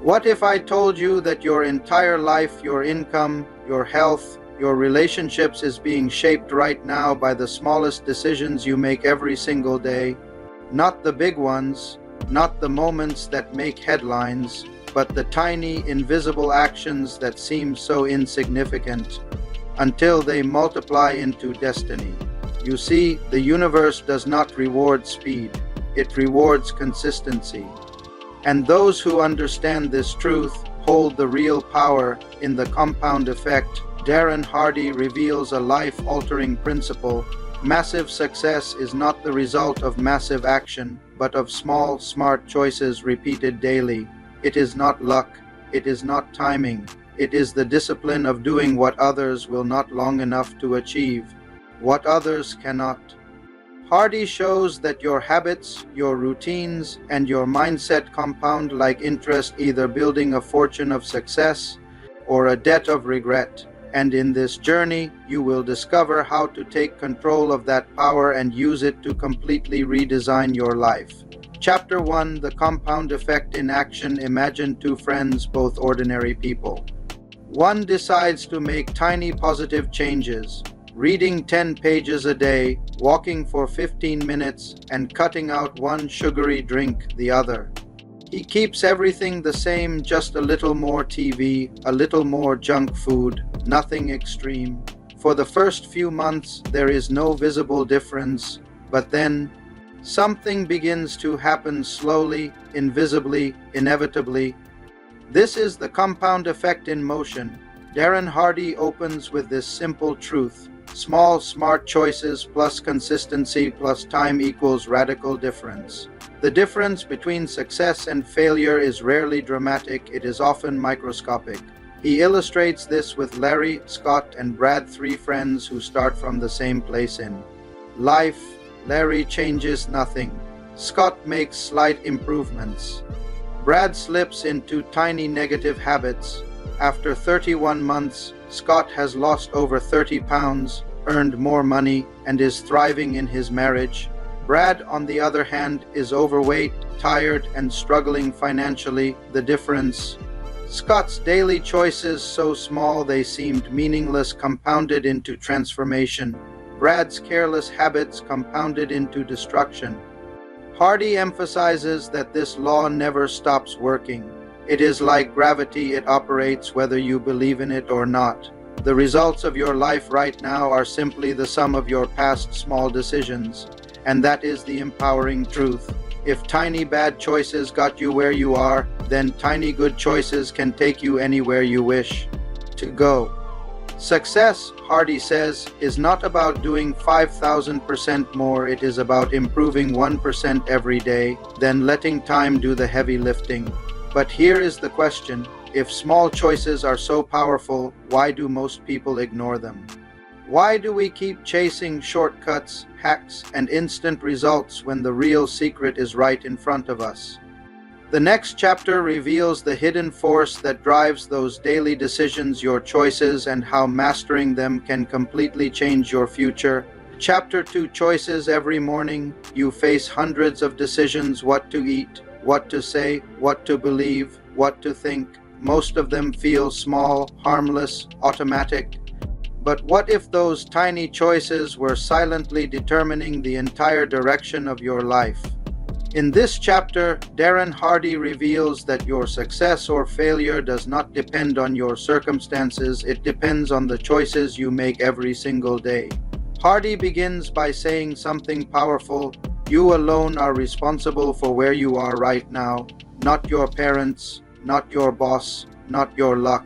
What if I told you that your entire life, your income, your health, your relationships is being shaped right now by the smallest decisions you make every single day? Not the big ones, not the moments that make headlines, but the tiny, invisible actions that seem so insignificant until they multiply into destiny. You see, the universe does not reward speed, it rewards consistency. And those who understand this truth hold the real power in the compound effect. Darren Hardy reveals a life-altering principle. Massive success is not the result of massive action, but of small, smart choices repeated daily. It is not luck, it is not timing, it is the discipline of doing what others will not long enough to achieve, what others cannot. Hardy shows that your habits, your routines, and your mindset compound like interest, either building a fortune of success or a debt of regret. And in this journey, you will discover how to take control of that power and use it to completely redesign your life. Chapter 1: The Compound Effect in Action. Imagine two friends, both ordinary people. One decides to make tiny positive changes, reading 10 pages a day, walking for 15 minutes, and cutting out one sugary drink. The other, he keeps everything the same, just a little more TV, a little more junk food, nothing extreme. For the first few months, there is no visible difference, but then something begins to happen slowly, invisibly, inevitably. This is the compound effect in motion. Darren Hardy opens with this simple truth. Small, smart choices plus consistency plus time equals radical difference. The difference between success and failure is rarely dramatic, it is often microscopic. He illustrates this with Larry, Scott, and Brad, three friends who start from the same place in life. Larry changes nothing. Scott makes slight improvements. Brad slips into tiny negative habits. After 31 months, Scott has lost over 30 pounds, earned more money, and is thriving in his marriage. Brad, on the other hand, is overweight, tired, and struggling financially. The difference: Scott's daily choices, so small they seemed meaningless, compounded into transformation. Brad's careless habits compounded into destruction. Hardy emphasizes that this law never stops working. It is like gravity, it operates whether you believe in it or not. The results of your life right now are simply the sum of your past small decisions, and that is the empowering truth. If tiny bad choices got you where you are, then tiny good choices can take you anywhere you wish to go. Success, Hardy says, is not about doing 5,000% more, it is about improving 1% every day, then letting time do the heavy lifting. But here is the question: if small choices are so powerful, why do most people ignore them? Why do we keep chasing shortcuts, hacks, and instant results when the real secret is right in front of us? The next chapter reveals the hidden force that drives those daily decisions, your choices, and how mastering them can completely change your future. Chapter 2: Choices. Every morning, you face hundreds of decisions: what to eat, what to say, what to believe, what to think. Most of them feel small, harmless, automatic. But what if those tiny choices were silently determining the entire direction of your life? In this chapter, Darren Hardy reveals that your success or failure does not depend on your circumstances, it depends on the choices you make every single day. Hardy begins by saying something powerful: you alone are responsible for where you are right now, not your parents, not your boss, not your luck.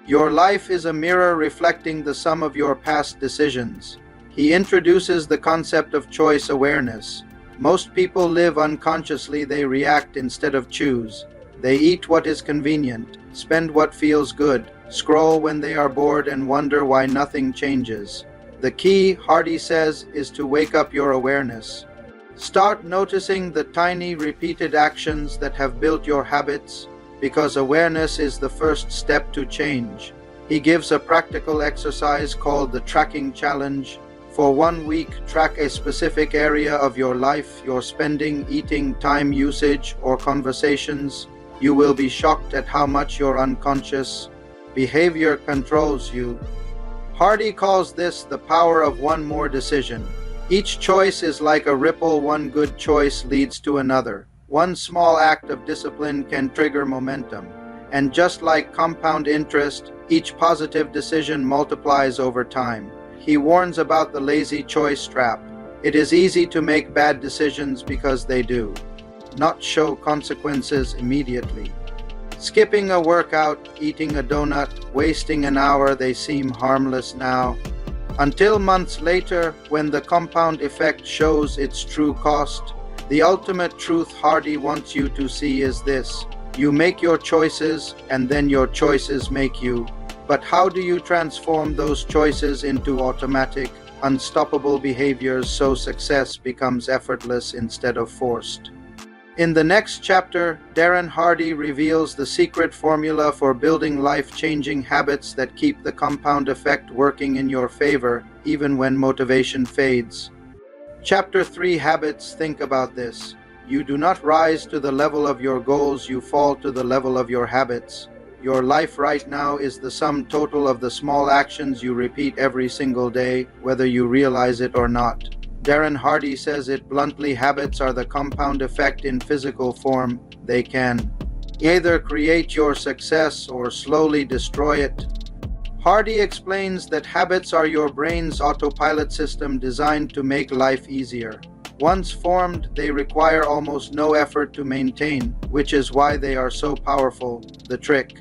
Your life is a mirror reflecting the sum of your past decisions. He introduces the concept of choice awareness. Most people live unconsciously, they react instead of choose. They eat what is convenient, spend what feels good, scroll when they are bored, and wonder why nothing changes. The key, Hardy says, is to wake up your awareness. Start noticing the tiny repeated actions that have built your habits, because awareness is the first step to change. He gives a practical exercise called the tracking challenge. For 1 week, track a specific area of your life, your spending, eating, time usage, or conversations. You will be shocked at how much your unconscious behavior controls you. Hardy calls this the power of one more decision. Each choice is like a ripple. One good choice leads to another. One small act of discipline can trigger momentum. And just like compound interest, each positive decision multiplies over time. He warns about the lazy choice trap. It is easy to make bad decisions because they do not show consequences immediately. Skipping a workout, eating a donut, wasting an hour, they seem harmless now. Until months later, when the compound effect shows its true cost. The ultimate truth Hardy wants you to see is this: you make your choices, and then your choices make you. But how do you transform those choices into automatic, unstoppable behaviors so success becomes effortless instead of forced? In the next chapter, Darren Hardy reveals the secret formula for building life-changing habits that keep the compound effect working in your favor, even when motivation fades. Chapter 3 Habits. Think about this. You do not rise to the level of your goals, you fall to the level of your habits. Your life right now is the sum total of the small actions you repeat every single day, whether you realize it or not. Darren Hardy says it bluntly: habits are the compound effect in physical form. They can either create your success or slowly destroy it. Hardy explains that habits are your brain's autopilot system designed to make life easier. Once formed, they require almost no effort to maintain, which is why they are so powerful. The trick: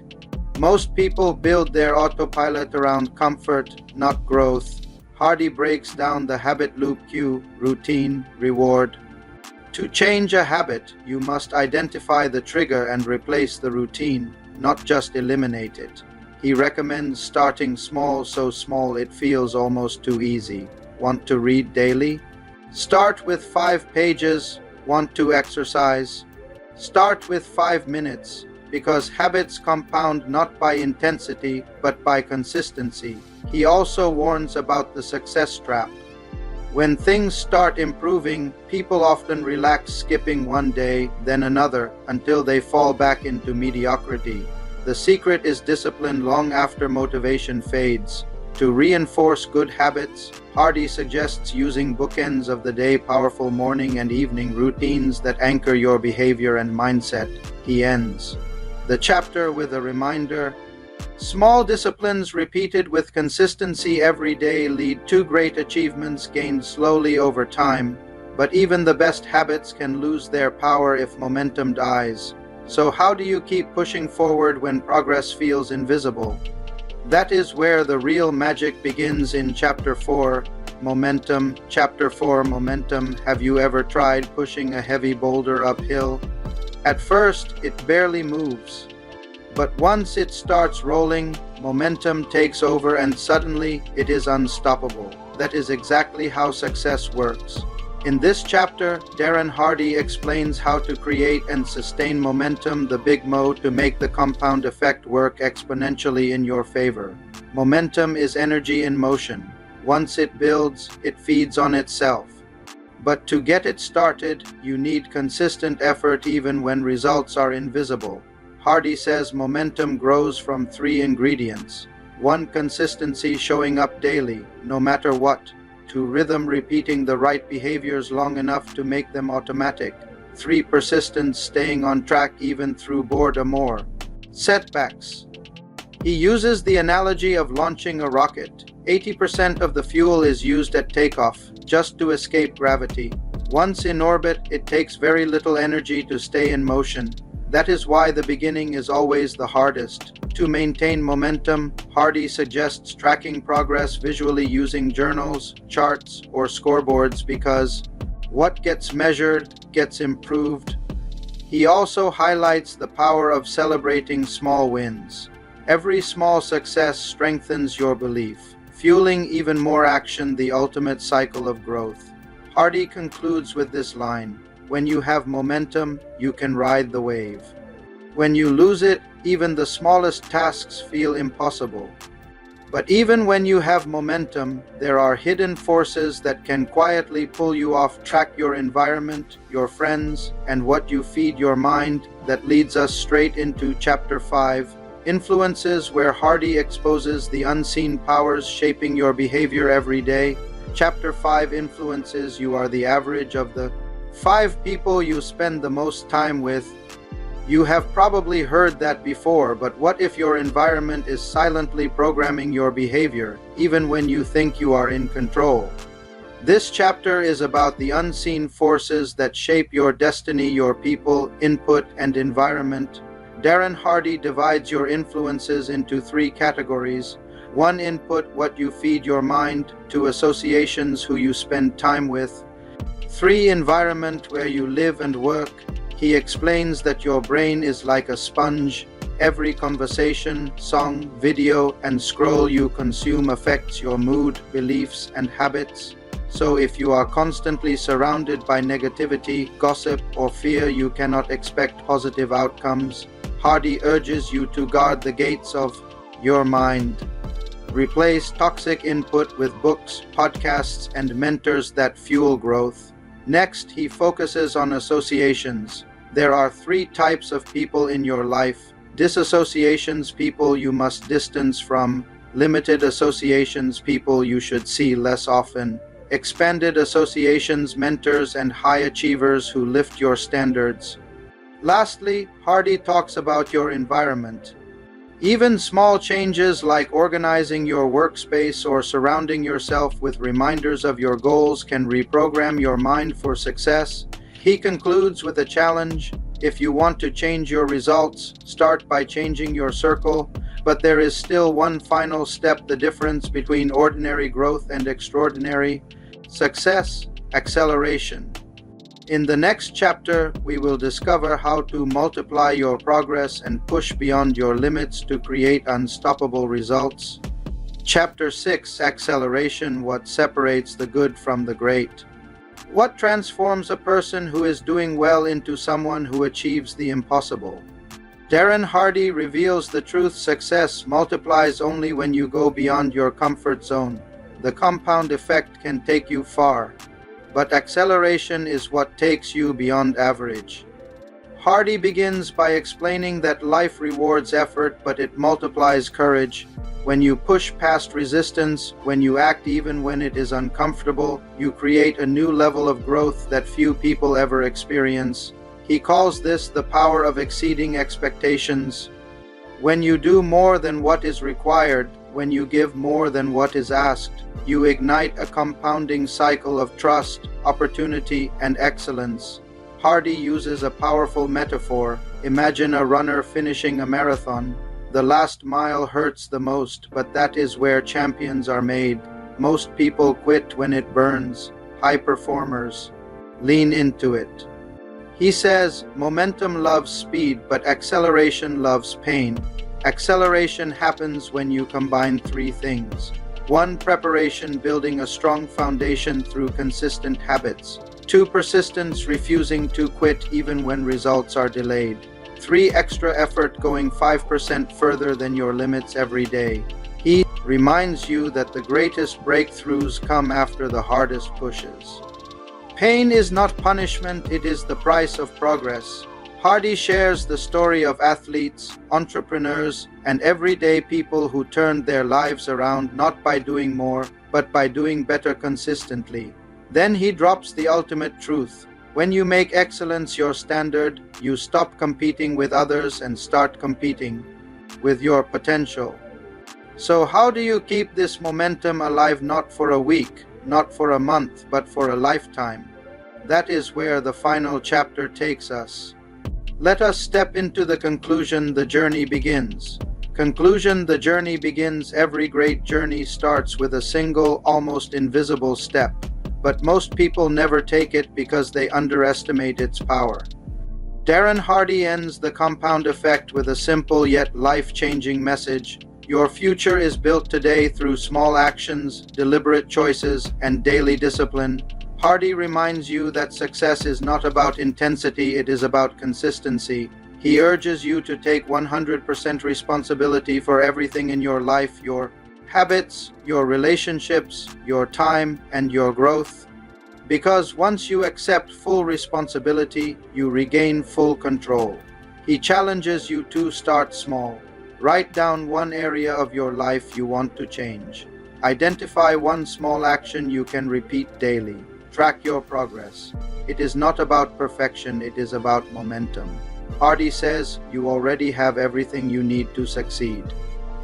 most people build their autopilot around comfort, not growth. Hardy breaks down the habit loop: cue, routine, reward. To change a habit, you must identify the trigger and replace the routine, not just eliminate it. He recommends starting small, so small it feels almost too easy. Want to read daily? Start with 5 pages. Want to exercise? Start with 5 minutes, because habits compound not by intensity, but by consistency. He also warns about the success trap. When things start improving, people often relax, skipping one day, then another, until they fall back into mediocrity. The secret is discipline long after motivation fades. To reinforce good habits, Hardy suggests using bookends of the day: powerful morning and evening routines that anchor your behavior and mindset. He ends the chapter with a reminder: small disciplines repeated with consistency every day lead to great achievements gained slowly over time. But even the best habits can lose their power if momentum dies. So how do you keep pushing forward when progress feels invisible? That is where the real magic begins in Chapter 4, Momentum. Chapter 4, Momentum. Have you ever tried pushing a heavy boulder uphill? At first, it barely moves. But once it starts rolling, momentum takes over and suddenly it is unstoppable. That is exactly how success works. In this chapter, Darren Hardy explains how to create and sustain momentum, the big mo, to make the compound effect work exponentially in your favor. Momentum is energy in motion. Once it builds, it feeds on itself. But to get it started, you need consistent effort even when results are invisible. Hardy says momentum grows from 3 ingredients. 1. Consistency, showing up daily, no matter what. 2. Rhythm, repeating the right behaviors long enough to make them automatic. 3. Persistence, staying on track even through boredom or setbacks. He uses the analogy of launching a rocket. 80% of the fuel is used at takeoff, just to escape gravity. Once in orbit, it takes very little energy to stay in motion. That is why the beginning is always the hardest. To maintain momentum, Hardy suggests tracking progress visually using journals, charts, or scoreboards, because what gets measured gets improved. He also highlights the power of celebrating small wins. Every small success strengthens your belief, fueling even more action, the ultimate cycle of growth. Hardy concludes with this line: when you have momentum, you can ride the wave. When you lose it, even the smallest tasks feel impossible. But even when you have momentum, there are hidden forces that can quietly pull you off track: your environment, your friends, and what you feed your mind. That leads us straight into Chapter 5, Influences, where Hardy exposes the unseen powers shaping your behavior every day. Chapter 5, Influences. You are the average of the 5 people you spend the most time with. You have probably heard that before, but what if your environment is silently programming your behavior, even when you think you are in control? This chapter is about the unseen forces that shape your destiny: your people, input, and environment. Darren Hardy divides your influences into 3 categories. 1. Input, what you feed your mind. 2. Associations, who you spend time with. 3. Environment, where you live and work. He explains that your brain is like a sponge. Every conversation, song, video, and scroll you consume affects your mood, beliefs, and habits. So if you are constantly surrounded by negativity, gossip, or fear, you cannot expect positive outcomes. Hardy urges you to guard the gates of your mind. Replace toxic input with books, podcasts, and mentors that fuel growth. Next, he focuses on associations. There are 3 types of people in your life. Disassociations, people you must distance from. Limited associations, people you should see less often. Expanded associations, mentors and high achievers who lift your standards. Lastly, Hardy talks about your environment. Even small changes like organizing your workspace or surrounding yourself with reminders of your goals can reprogram your mind for success. He concludes with a challenge. If you want to change your results, start by changing your circle. But there is still one final step: the difference between ordinary growth and extraordinary success: acceleration. In the next chapter, we will discover how to multiply your progress and push beyond your limits to create unstoppable results. Chapter 6, Acceleration, what separates the good from the great. What transforms a person who is doing well into someone who achieves the impossible? Darren Hardy reveals the truth: success multiplies only when you go beyond your comfort zone. The compound effect can take you far, but acceleration is what takes you beyond average. Hardy begins by explaining that life rewards effort, but it multiplies courage. When you push past resistance, when you act even when it is uncomfortable, you create a new level of growth that few people ever experience. He calls this the power of exceeding expectations. When you do more than what is required, when you give more than what is asked, you ignite a compounding cycle of trust, opportunity, and excellence. Hardy uses a powerful metaphor. Imagine a runner finishing a marathon. The last mile hurts the most, but that is where champions are made. Most people quit when it burns. High performers lean into it. He says, momentum loves speed, but acceleration loves pain. Acceleration happens when you combine 3 things. 1. Preparation, building a strong foundation through consistent habits. 2. Persistence, refusing to quit even when results are delayed. 3. Extra effort, going 5% further than your limits every day. He reminds you that the greatest breakthroughs come after the hardest pushes. Pain is not punishment, it is the price of progress. Hardy shares the story of athletes, entrepreneurs, and everyday people who turned their lives around not by doing more, but by doing better consistently. Then he drops the ultimate truth. When you make excellence your standard, you stop competing with others and start competing with your potential. So how do you keep this momentum alive, not for a week, not for a month, but for a lifetime? That is where the final chapter takes us. Let us step into the conclusion. The journey begins. Conclusion: the journey begins. Every great journey starts with a single, almost invisible step. But most people never take it because they underestimate its power. Darren Hardy ends the compound effect with a simple yet life-changing message. Your future is built today through small actions, deliberate choices, and daily discipline. Hardy reminds you that success is not about intensity, it is about consistency. He urges you to take 100% responsibility for everything in your life: your habits, your relationships, your time, and your growth. Because once you accept full responsibility, you regain full control. He challenges you to start small. Write down one area of your life you want to change. Identify one small action you can repeat daily. Track your progress. It is not about perfection, it is about momentum. Hardy says you already have everything you need to succeed.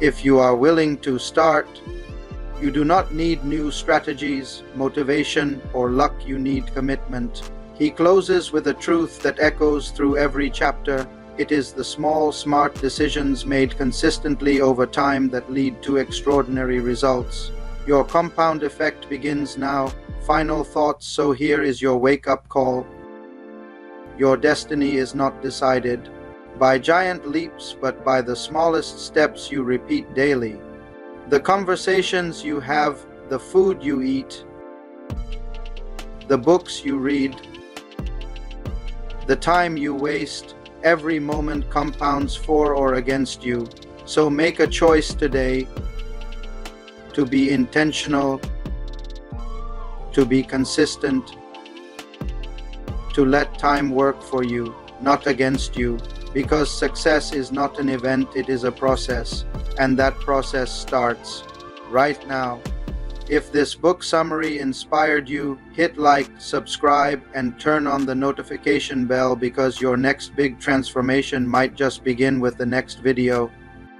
If you are willing to start, you do not need new strategies, motivation, or luck, you need commitment. He closes with a truth that echoes through every chapter. It is the small, smart decisions made consistently over time that lead to extraordinary results. Your compound effect begins now. Final thoughts, so here is your wake-up call. Your destiny is not decided by giant leaps, but by the smallest steps you repeat daily. The conversations you have, the food you eat, the books you read, the time you waste, every moment compounds for or against you. So make a choice today to be intentional, to be consistent, to let time work for you, not against you. Because success is not an event, it is a process, and that process starts right now. If this book summary inspired you, hit like, subscribe, and turn on the notification bell, because your next big transformation might just begin with the next video.